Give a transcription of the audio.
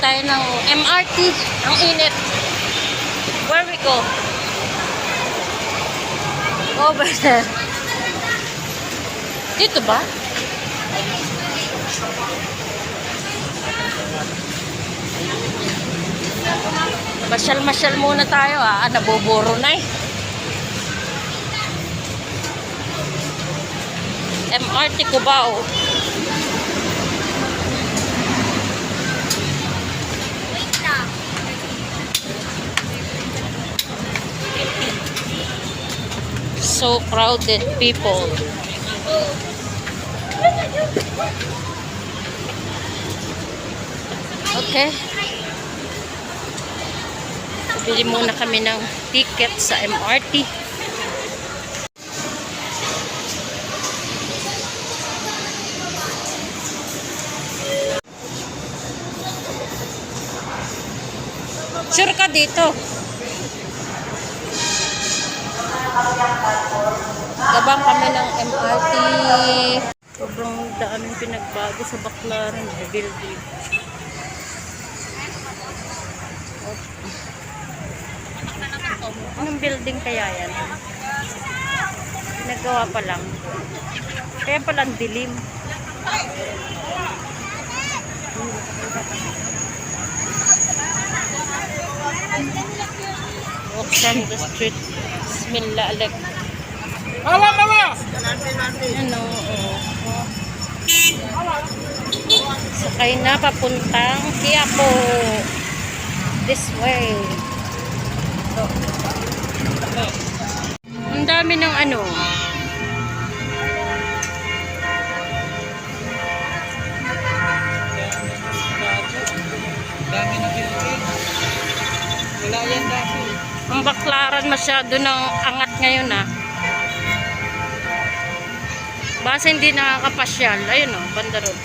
tayo ng MRT. Ang init. Where we go? Over there. Dito ba? Masyal-masyal muna tayo nabuburo na eh. MRT Cubao. So crowded people. Okay. Bili muna kami ng ticket sa MRT. Sure ka dito? Gabang kami ng MRT. Sobrang daming pinagbago sa Baclaran building. Anong building kaya yan? Pinagawa pa lang. Kaya palang dilim. Walks on the street. Bismillah alek. Awa, awa! Ano, sakay na papuntang Quiapo. This way. Ang dami ng ano. Dami na Philippines. Wala yan dati. Ang Baclaran masyado ng angat ngayon Base hindi nakakapasyal. Ayun banda road.